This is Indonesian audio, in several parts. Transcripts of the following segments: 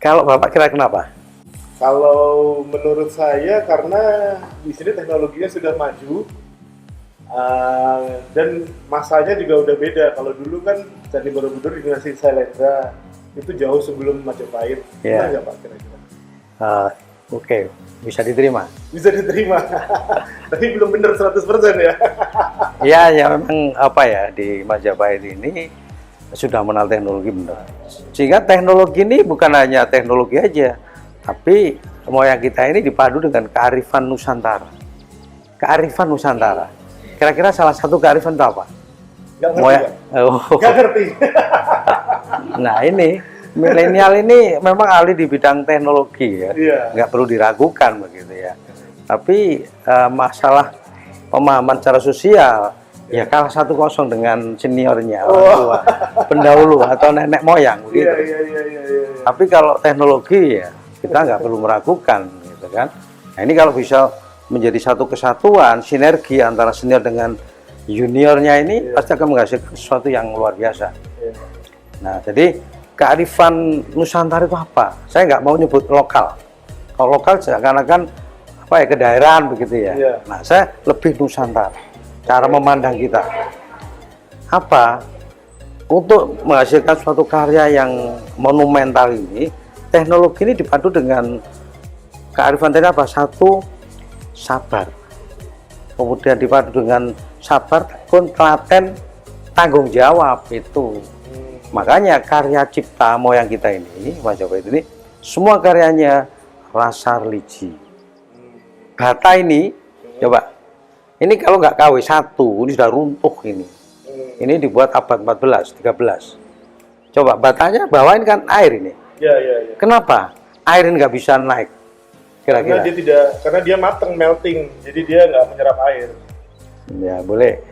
Kalau Bapak kira kenapa? Kalau menurut saya karena di sini teknologinya sudah maju dan masanya juga udah beda. Kalau dulu kan Candi Borobudur Dinasti Sailendra itu jauh sebelum Majapahit. Iya. Benar nggak Pak kira-kira? Oke, bisa diterima. Bisa diterima, tapi belum benar 100% ya. Ya, ya memang apa ya, di Majapahit ini sudah mengenal teknologi benar. Sehingga teknologi ini bukan hanya teknologi aja, tapi moyang kita ini dipadu dengan kearifan Nusantara. Kearifan Nusantara. Kira-kira salah satu kearifan itu apa? Nggak ngerti, Pak. Nggak ngerti. Nah ini, milenial ini memang ahli di bidang teknologi ya. Iya. Nggak perlu diragukan begitu ya. Tapi masalah pemahaman secara sosial, ya kalah 1-0 dengan seniornya, orang tua, pendahulu atau nenek moyang begitu. Iya. Tapi kalau teknologi ya kita nggak perlu meragukan gitu kan. Nah ini kalau bisa menjadi satu kesatuan, sinergi antara senior dengan juniornya ini pasti akan menghasilkan sesuatu yang luar biasa. Nah jadi kearifan Nusantara itu apa? Saya nggak mau nyebut lokal. Kalau lokal seakan-akan apa ya, kedaerahan begitu ya. Iya. Nah saya lebih Nusantara. Cara memandang kita. Apa? Untuk menghasilkan suatu karya yang monumental ini, teknologi ini dipadu dengan kearifan tadi apa? Satu, sabar. Kemudian dipadu dengan sabar, tekun, telaten, tanggung jawab itu. Makanya karya cipta moyang kita ini, Majapahit ini, semua karyanya rasa religi. Bata ini, coba, ini kalau nggak KW1, ini sudah runtuh ini. Ini dibuat abad 14, 13. Coba batanya bawain kan air ini. Iya. Kenapa? Air ini nggak bisa naik? Kira-kira. Karena dia mateng melting, jadi dia nggak menyerap air. Ya boleh.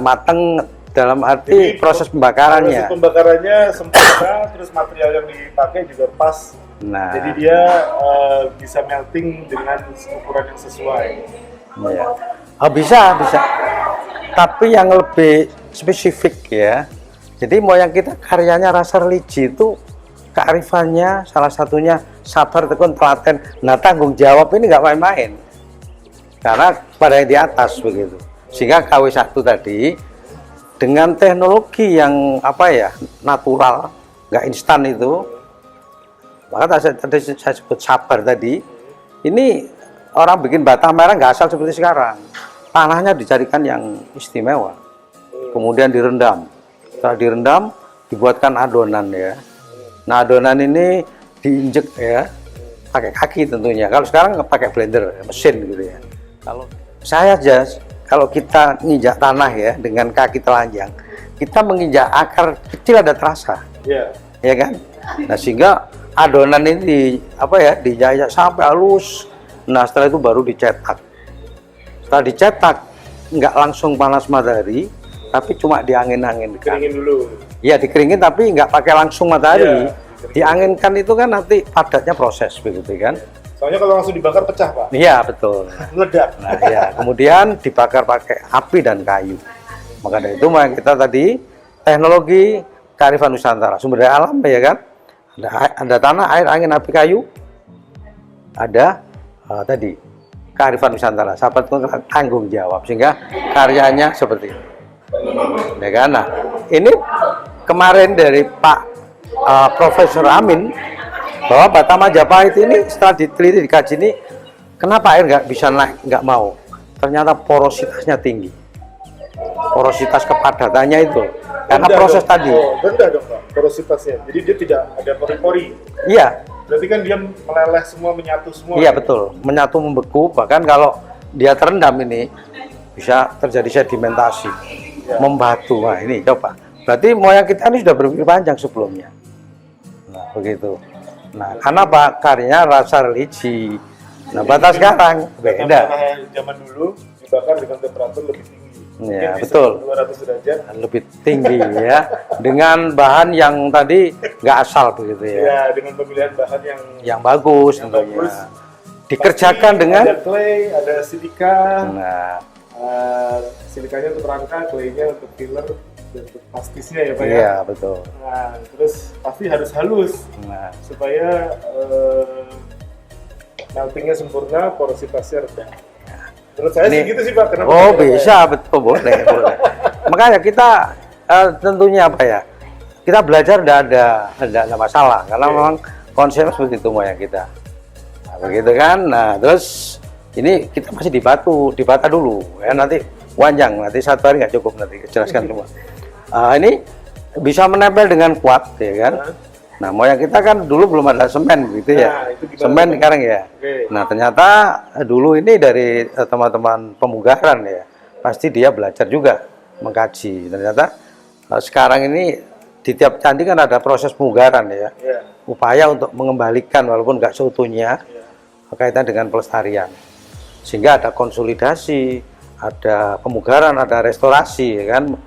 Mateng dalam arti Jadi, proses pembakarannya. Proses pembakarannya sempurna, terus material yang dipakai juga pas. Nah, Jadi dia bisa melting dengan ukuran yang sesuai. ya. Oh, bisa. Tapi yang lebih spesifik ya. Jadi moyang kita karyanya rasa religi itu kearifannya salah satunya sabar, tekun, telaten. Nah tanggung jawab ini nggak main-main. Karena pada yang di atas begitu. Sehingga KW1 tadi dengan teknologi yang apa ya, natural, nggak instan itu. Maka tadi saya sebut sabar tadi. Ini orang bikin bata merah nggak asal seperti sekarang. Tanahnya dicarikan yang istimewa. Kemudian direndam. Setelah direndam, dibuatkan adonan ya. Nah adonan ini diinjek ya, pakai kaki tentunya. Kalau sekarang pakai blender, mesin gitu ya. Kalau saya aja, kalau kita nginjak tanah ya dengan kaki telanjang, kita menginjak akar kecil ada terasa. Iya. Ya kan? Nah sehingga adonan ini dijajak sampai halus. Nah setelah itu baru dicetak. Setelah dicetak nggak langsung panas matahari, tapi cuma diangin-anginkan. Keringin dulu. Iya dikeringin tapi nggak pakai langsung matahari. Iya, Dianginkan itu kan nanti padatnya proses begitu kan? Soalnya kalau langsung dibakar pecah, Pak. Iya betul. Meledak. Nah ya kemudian dibakar pakai api dan kayu. Maka dari itu kita tadi teknologi kearifan Nusantara, sumber daya alam ya kan? Ada tanah, air, angin, api, kayu. Ada tadi kearifan Nusantara, sahabat tanggung jawab sehingga karyanya seperti ini. Ya kan? Nah, ini kemarin dari Pak Profesor Amin bahwa Bata Majapahit ini setelah diteliti dikaji ini kenapa air nggak bisa naik, nggak mau? Ternyata porositasnya tinggi, porositas kepadatannya itu karena Rendah proses dong. tadi. Rendah dong, Pak, porositasnya. Jadi dia tidak ada pori-pori. Iya. Berarti kan dia meleleh semua, menyatu semua. Iya betul, menyatu membeku, bahkan kalau dia terendam ini bisa terjadi sedimentasi, membatu. Nah ini coba, berarti moyang kita ini sudah berpikir panjang sebelumnya. Nah begitu. Nah karena Pak karyanya rasa religi. Nah batas sekarang beda. Tanah zaman dulu dibakar dengan temperatur lebih tinggi. Ya Mungkin betul. 200 derajat. Lebih tinggi ya, dengan bahan yang tadi nggak asal begitu ya. Ya, dengan pemilihan bahan Yang bagus yang tentunya. bagus. Dikerjakan Pasti dengan ada clay, ada silika. nah Silikanya untuk rangka, claynya untuk filler. bentuk pastisnya ya Pak ya. Iya, betul. Nah, terus pasti harus halus Nah, supaya meltingnya sempurna, porositasnya rendah. Menurut saya sih Ini- gitu sih Pak. Kenapa oh tidak, Pak, bisa, betul, boleh, boleh. Makanya kita tentunya apa ya? Kita belajar tidak ada masalah karena Oke. memang konsep seperti itu moyang kita. Nah, begitu kan? Nah, terus ini kita masih dibata dulu ya, nanti panjang, nanti satu hari nggak cukup, nanti jelaskan semua. Ini bisa menempel dengan kuat ya kan? Nah, moyang kita kan dulu belum ada semen begitu ya. Nah, itu gimana, Semen Pak? sekarang ya. Oke. Nah, ternyata dulu ini dari teman-teman pemugaran ya. Pasti dia belajar juga mengkaji. Ternyata sekarang ini di tiap candi kan ada proses pemugaran ya. Ya. Upaya untuk mengembalikan walaupun nggak seutuhnya berkaitan dengan pelestarian. Sehingga ada konsolidasi, ada pemugaran, ada restorasi ya kan.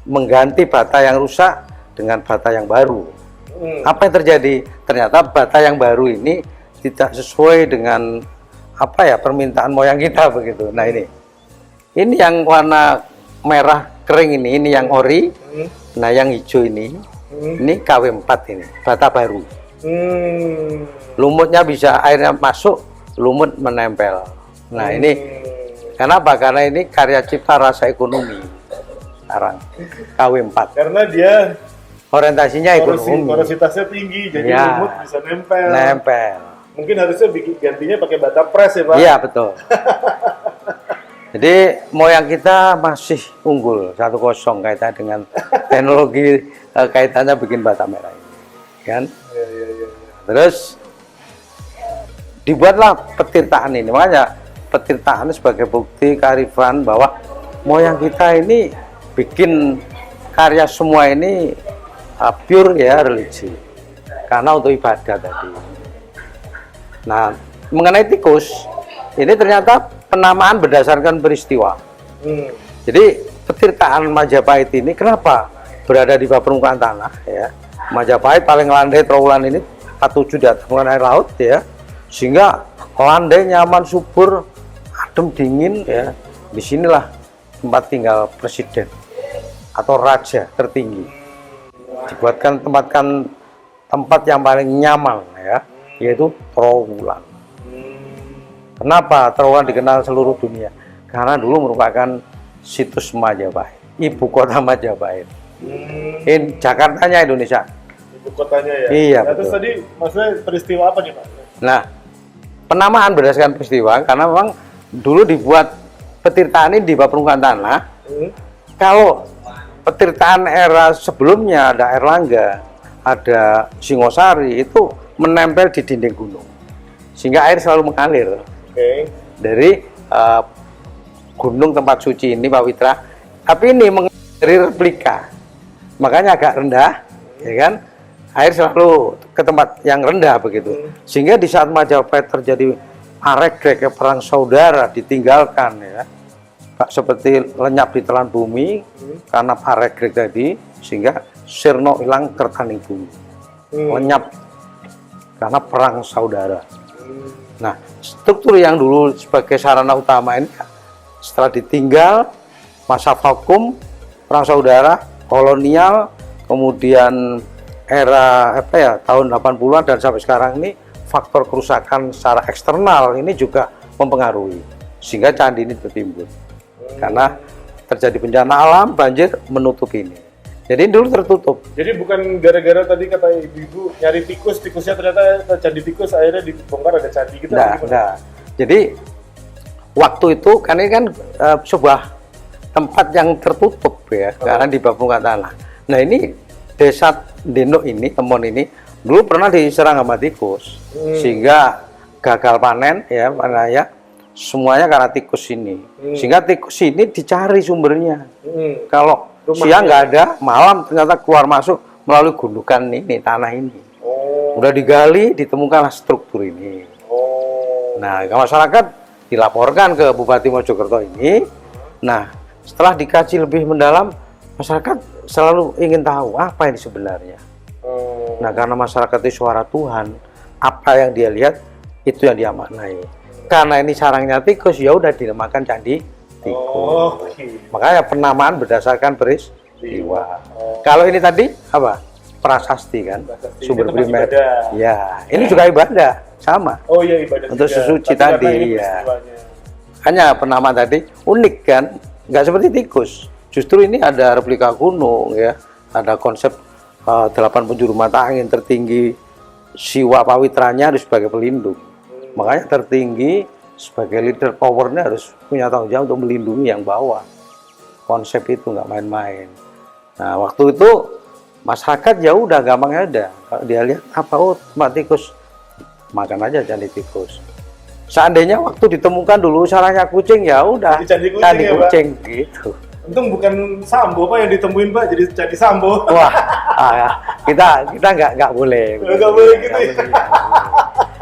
Mengganti bata yang rusak dengan bata yang baru. Apa yang terjadi? Ternyata bata yang baru ini tidak sesuai dengan apa ya permintaan moyang kita begitu. Nah ini yang warna merah kering ini yang ori. Nah yang hijau ini KW4 ini bata baru. Lumutnya bisa airnya masuk, lumut menempel. Nah ini kenapa? Karena ini karya cipta rasa ekonomi sekarang KW4. Karena dia Orientasinya ekonomi. porositasnya tinggi, jadi Ya. lumut bisa nempel. Nempel. Mungkin harusnya gantinya pakai bata press ya Pak? Iya betul. Jadi moyang kita masih unggul 1-0 kaitan dengan teknologi kaitannya bikin bata merah ini, kan? Iya. Terus dibuatlah petirtaan ini, makanya petirtaan sebagai bukti kearifan bahwa moyang kita ini bikin karya semua ini pure ya religi, karena untuk ibadah tadi. Nah, mengenai tikus, ini ternyata penamaan berdasarkan peristiwa. Jadi petirtaan Majapahit ini kenapa berada di bawah permukaan tanah ya? Majapahit paling landai trawulan ini 47 di atas permukaan air laut ya, sehingga landai nyaman subur, adem dingin ya. Disinilah tempat tinggal presiden atau raja tertinggi. Tempatkan tempat yang paling nyaman ya, yaitu Trowulan. Kenapa Trowulan dikenal seluruh dunia? Karena dulu merupakan situs Majapahit, ibu kota Majapahit. Ini Jakartanya Indonesia. Ibu kotanya ya? Iya, Nah, terus betul. tadi maksudnya peristiwa apa nih Pak? Nah, penamaan berdasarkan peristiwa karena memang dulu dibuat petirtaan ini di bawah permukaan tanah. Kalau petirtaan era sebelumnya ada Erlangga, ada Singosari itu menempel di dinding gunung, sehingga air selalu mengalir dari gunung tempat suci ini Pak Witra. Tapi ini dari replika, makanya agak rendah, ya kan? Air selalu ke tempat yang rendah begitu, sehingga di saat Majapahit terjadi arek perang saudara ditinggalkan ya. Seperti lenyap di telan bumi karena paregreg tadi, sehingga sirno hilang tertaning bumi, lenyap karena perang saudara. Nah, struktur yang dulu sebagai sarana utama ini setelah ditinggal masa vakum, perang saudara, kolonial, kemudian era tahun 80-an dan sampai sekarang ini faktor kerusakan secara eksternal ini juga mempengaruhi, sehingga candi ini tertimbun. Karena terjadi bencana alam, banjir menutup ini. Jadi dulu tertutup. Jadi bukan gara-gara tadi kata ibu nyari tikusnya ternyata candi tikus, akhirnya dibongkar ada candi gitu. Enggak. Jadi waktu itu kan ini kan sebuah tempat yang tertutup ya, karena di bawah permukaan tanah. Nah ini desa Deno ini, Temon ini dulu pernah diserang sama tikus, sehingga gagal panen ya, semuanya karena tikus ini. Sehingga tikus ini dicari sumbernya. Kalau siang nggak ada, malam ternyata keluar masuk melalui gundukan ini, tanah ini. Udah digali, ditemukanlah struktur ini. Nah, masyarakat dilaporkan ke Bupati Mojokerto ini. Nah, setelah dikaji lebih mendalam, masyarakat selalu ingin tahu apa ini sebenarnya. Nah, karena masyarakat itu suara Tuhan, apa yang dia lihat itu yang dia maknai. Karena ini sarangnya tikus, ya udah dinamakan candi tikus. Makanya penamaan berdasarkan Dewa. Kalau ini tadi apa? Prasasti kan, Prasasti. sumber Itu masih primer. ibadah. Ya, ini juga ibadah, sama. Oh iya, ibadah Untuk juga. sesuci Tapi karena tadi, ini ya. peristiwanya. Hanya penama tadi unik kan, nggak seperti tikus. Justru ini ada replika gunung ya, ada konsep 8 penjuru mata angin tertinggi, Siwa Pawitranya harus sebagai pelindung. Makanya tertinggi sebagai leader powernya harus punya tanggung jawab untuk melindungi yang bawah. Konsep itu nggak main-main. Nah waktu itu masyarakat ya udah gampang ada. Kalau dia lihat apa, oh tempat tikus, makan aja candi tikus. Seandainya waktu ditemukan dulu salahnya kucing, ya udah Jadi candi kucing candi ya, Pak? kucing gitu. Untung bukan Sambo Pak yang ditemuin Pak, jadi candi Sambo. Wah, kita nggak boleh. Nggak boleh gitu ya? Nggak boleh.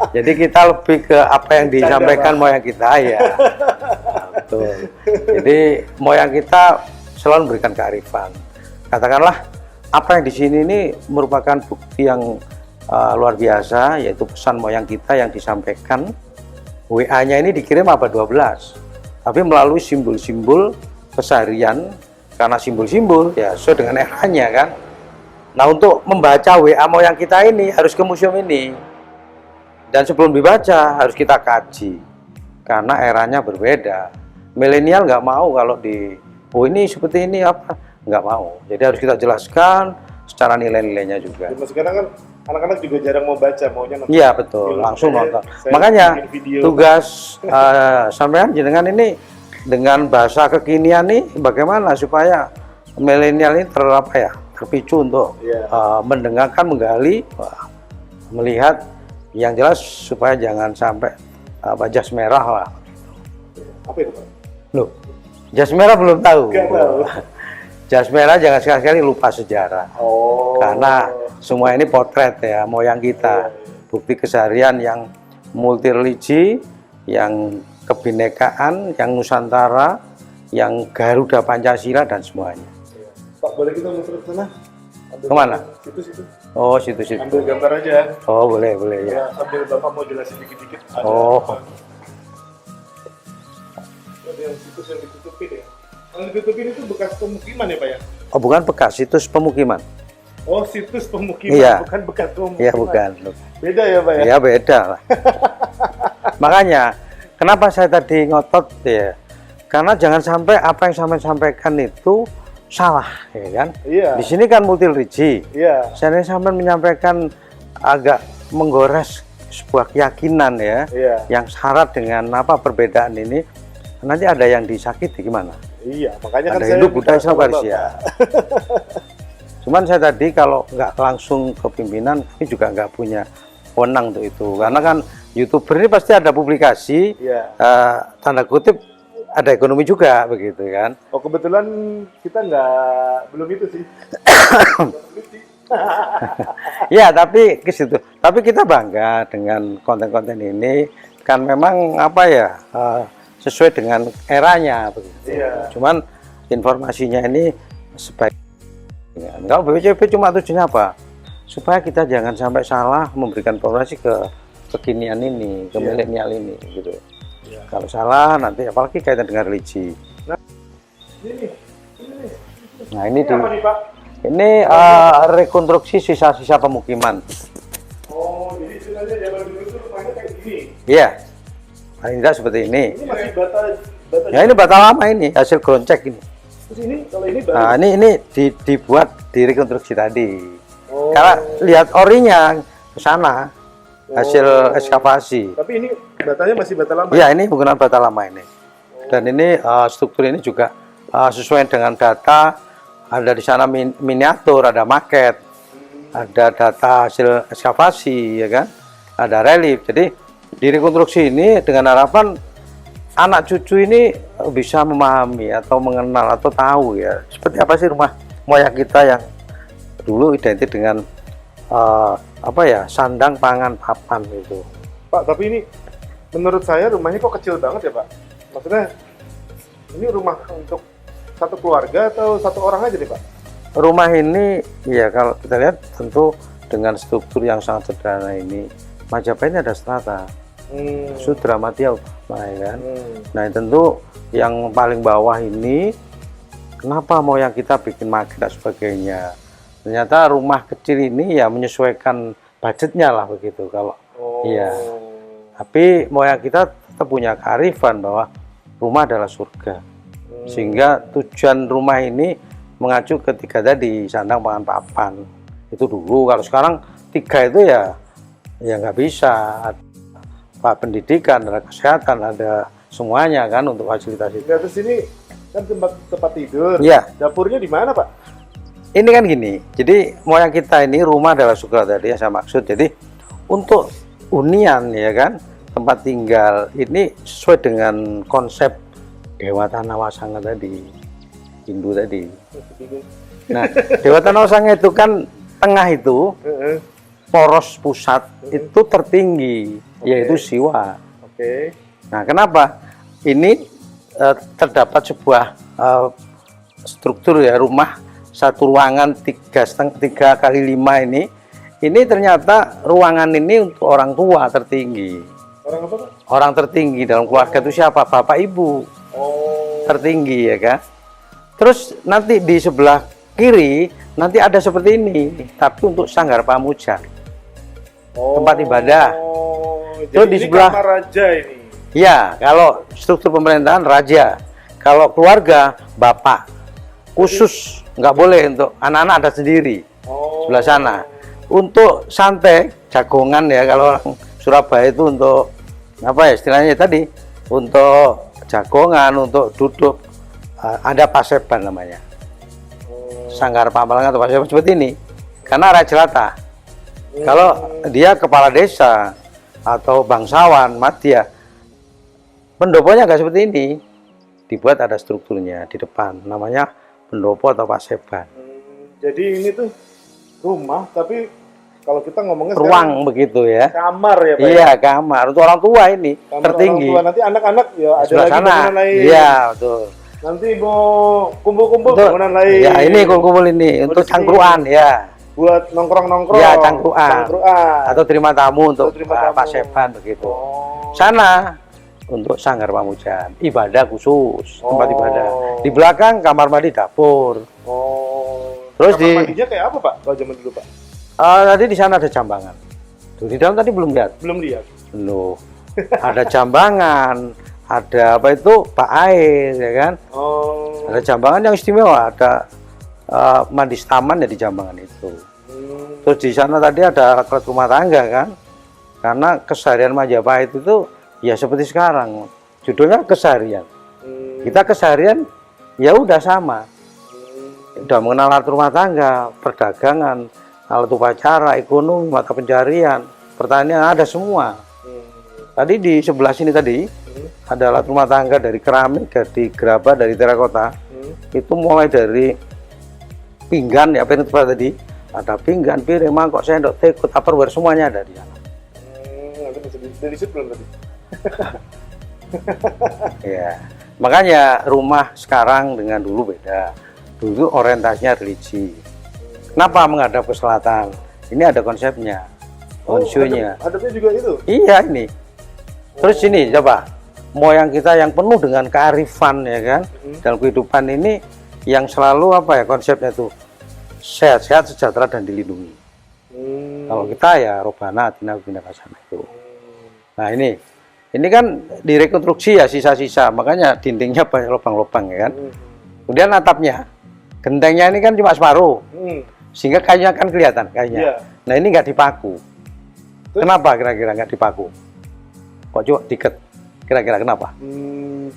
Jadi kita lebih ke apa yang disampaikan moyang kita ya. Nah, betul. Jadi moyang kita selalu memberikan kearifan. Katakanlah apa yang di sini ini merupakan bukti yang luar biasa, yaitu pesan moyang kita yang disampaikan. WA-nya ini dikirim abad 12, tapi melalui simbol-simbol keseharian, karena simbol-simbol ya sesuai dengan eranya kan. Nah untuk membaca WA moyang kita ini harus ke museum ini, dan sebelum dibaca harus kita kaji, karena eranya berbeda. Milenial nggak mau kalau oh ini seperti ini apa, nggak mau. Jadi harus kita jelaskan secara nilai-nilainya juga. Zaman sekarang kan anak-anak juga jarang mau baca, maunya nonton. Iya betul, film. langsung Saya- nonton. saya Makanya bikin video. tugas sampean jenengan ini dengan bahasa kekinian nih, bagaimana supaya milenial ini terpicu untuk Iya. mendengarkan, menggali, melihat yang jelas supaya jangan sampai jas merah lah. Apa itu Pak? Loh, jas merah belum tahu. Nggak tahu. Jas merah jangan sekali-kali lupa sejarah. Oh. Karena semua ini potret ya moyang kita, bukti keseharian yang multi religi, yang kebinekaan, yang Nusantara, yang Garuda Pancasila dan semuanya. Pak, boleh kita muter ke sana? Ambil Kemana? Situ. Oh situ-situ. Ambil gambar aja. Oh boleh ya. Ya, sambil Bapak mau jelasin dikit-dikit. Ada Oh. apa. Ada yang situs yang ditutupin ya. Yang ditutupin itu bekas pemukiman ya Pak ya? Oh bukan bekas, situs pemukiman. Oh, situs pemukiman, Iya. bukan bekas pemukiman. Iya bukan. Beda ya Pak ya? Ya beda lah. Makanya kenapa saya tadi ngotot ya? Karena jangan sampai apa yang saya sampaikan itu salah, ya kan? Iya. Di sini kan multi religi. Iya. Saya sampai menyampaikan agak menggores sebuah keyakinan ya, Iya. yang syarat dengan apa perbedaan ini. Nanti ada yang disakiti gimana? Iya, makanya kan Ada saya Hindu, Buddha, minta Islam, sama Parsia. Bapak. Cuman saya tadi kalau nggak langsung ke pimpinan, ini juga nggak punya wewenang untuk itu. Karena kan YouTuber ini pasti ada publikasi, Iya. tanda kutip ada ekonomi juga begitu kan. Oh, kebetulan kita belum itu sih. Ya tapi ke situ. Tapi kita bangga dengan konten-konten ini, kan memang apa ya, sesuai dengan eranya begitu. Iya. Cuman informasinya ini sebaik. Kalau BPJP cuma tujuannya apa? Supaya kita jangan sampai salah memberikan informasi ke kekinian ini, ke Iya. milenial ini gitu. Iya. Kalau salah nanti apalagi kaitan dengan religi. Ini. Nah ini Ini apa nih Pak? ini rekonstruksi sisa-sisa pemukiman. Oh, jadi sebenarnya zaman dulu itu rumahnya kayak gini. Iya, paling tidak seperti ini. Ini masih bata. Ya ini bata lama ini, hasil groncek ini. Terus ini, kalau ini baru. Nah ini dibuat di rekonstruksi tadi. Oh. Karena lihat orinya ke sana, hasil ekskavasi. Tapi ini batanya masih bata lama. Iya ini menggunakan bata lama ini. Dan ini struktur ini juga sesuai dengan data. Ada di sana miniatur, ada maket, ada data hasil ekskavasi, ya kan? Ada relief. Jadi di rekonstruksi ini dengan harapan anak cucu ini bisa memahami atau mengenal atau tahu ya seperti apa sih rumah moyang kita yang dulu identik dengan apa ya, sandang, pangan, papan itu. Pak, tapi ini menurut saya rumahnya kok kecil banget ya Pak? Maksudnya ini rumah untuk satu keluarga atau satu orang aja nih Pak? Rumah ini ya kalau kita lihat tentu dengan struktur yang sangat sederhana ini, Majapahit ini ada strata Sudra Madya Utama, ya kan? Nah tentu yang paling bawah ini kenapa moyang kita bikin magnet dan sebagainya. Ternyata rumah kecil ini ya menyesuaikan budgetnya lah begitu kalau iya. Tapi moyang kita tetap punya kearifan bahwa rumah adalah surga. Sehingga tujuan rumah ini mengacu ke 3 tadi, sandang, pangan, papan. Itu dulu. Kalau sekarang 3 itu ya nggak bisa. Ada pendidikan, ada kesehatan, ada semuanya kan untuk fasilitas itu. Di atas sini kan tempat tidur. Iya. Dapurnya di mana, Pak? Ini kan gini, jadi moyang kita ini rumah adalah surga tadi yang saya maksud. Jadi untuk hunian ya kan, tempat tinggal ini sesuai dengan konsep Dewa Tanah Wasanga tadi, Hindu tadi. Nah, Dewa Tanah Wasanga itu kan tengah itu, poros pusat itu tertinggi, yaitu Siwa. Nah, kenapa? Ini terdapat sebuah struktur ya, rumah satu ruangan 3 kali 5 ini ternyata ruangan ini untuk orang tua tertinggi. Orang apa, Pak? Orang tertinggi dalam keluarga itu siapa? Bapak Ibu. Tertinggi ya kan. Terus nanti di sebelah kiri nanti ada seperti ini, tapi untuk Sanggar Pamuja. Tempat ibadah. Jadi di ini sebelah kamar raja ini. Ya, kalau struktur pemerintahan raja. Kalau keluarga bapak. Khusus nggak boleh untuk anak-anak ada sendiri. Sebelah sana. Untuk santai, jagongan ya, kalau orang Surabaya itu untuk apa ya istilahnya tadi, untuk jagongan, untuk duduk, ada paseban namanya. Sanggar Pamulang atau paseban seperti ini. Karena Raja Jelata. Kalau dia kepala desa atau bangsawan, madya, pendoponya nggak seperti ini. Dibuat ada strukturnya di depan, namanya pendopo atau paseban. Jadi ini tuh rumah, tapi kalau kita ngomongnya ruang begitu ya. Kamar ya, Pak? Iya, kamar untuk orang tua ini kamar tertinggi. Orang tua. Nanti anak-anak ya ada sebelah lagi sana. bangunan lain. Iya, betul. Nanti mau kumpul-kumpul Untuk, bangunan lain. ya ini kumpul ini untuk cangkruan ya. Buat nongkrong-nongkrong. Ya, cangkruan. Atau terima tamu untuk terima tamu. paseban begitu. Sana untuk Sanggar Pamujan, ibadah khusus, tempat ibadah. Di belakang kamar mandi, dapur. Terus kamar mandinya kayak apa, Pak? Kalau zaman dulu, Pak? Tadi di sana ada jambangan. Tuh, di dalam tadi belum lihat. Belum lihat. Loh, ada jambangan, ada apa itu bak air ya kan? Ada jambangan yang istimewa, ada mandi taman ya di jambangan itu. Terus di sana tadi ada alat rumah tangga kan? Karena keseharian Majapahit itu ya seperti sekarang, judulnya keseharian. Kita keseharian ya udah sama, udah mengenal alat rumah tangga, perdagangan, alat upacara, ekonomi, mata pencarian, pertanian, ada semua. Tadi di sebelah sini tadi ada alat rumah tangga dari keramik, dari gerabah, dari terakota. Itu mulai dari pinggan ya, piring tadi, ada pinggan, piring, mangkok, sendok, teko, tupperware, semuanya ada di sana. Nanti bisa dilisut belum tadi? Ya, makanya rumah sekarang dengan dulu beda. Dulu orientasinya religi. Kenapa menghadap ke selatan? Ini ada konsepnya, konsunya. Hadapnya juga itu? Iya ini. Terus ini coba, moyang kita yang penuh dengan kearifan ya kan, dalam kehidupan ini yang selalu apa ya konsepnya tuh sehat-sehat, sejahtera dan dilindungi. Kalau kita ya robana atina bina kasana itu. Nah ini kan direkonstruksi ya sisa-sisa, makanya dindingnya banyak lubang-lubang ya kan. Kemudian atapnya, gentengnya ini kan cuma separuh, sehingga kayunya kan kelihatan kayunya. Nah ini nggak dipaku. Kenapa kira-kira nggak dipaku? Kok coba diket? Kira-kira kenapa?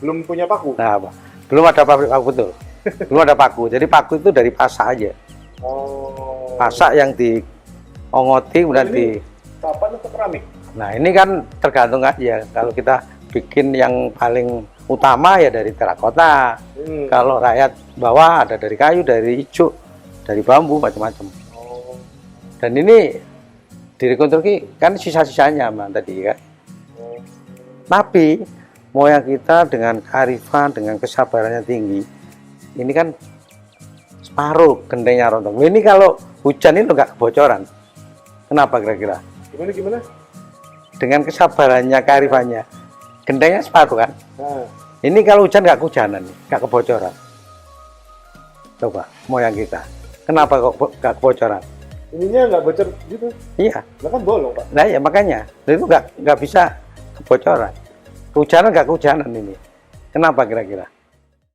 Belum punya paku. Nah apa? Belum ada pabrik paku betul. Belum ada paku. Jadi paku itu dari pasak aja. Pasak yang diongoti kemudian di. Papan atau keramik? Nah ini kan tergantung aja. Kalau kita bikin yang paling utama ya dari terakota. Kalau rakyat bawah ada dari kayu, dari ijuk, dari bambu, macam-macam. Dan ini direkonstruksi kan sisa-sisanya man, tadi kan. Tapi moyang kita dengan kearifan, dengan kesabarannya tinggi. Ini kan separuh gentengnya rontok. Ini kalau hujan ini nggak kebocoran. Kenapa kira-kira? Gimana? Dengan kesabarannya, kearifannya, gentengnya separuh kan. Ini kalau hujan nggak kehujanan, nggak kebocoran. Coba moyang kita. Kenapa kok nggak kebocoran? Ininya nggak bocor gitu. Iya. Nah kan bolong Pak. Nah ya makanya itu nggak bisa kebocoran. Kehujanan nggak kehujanan ini. Kenapa kira-kira?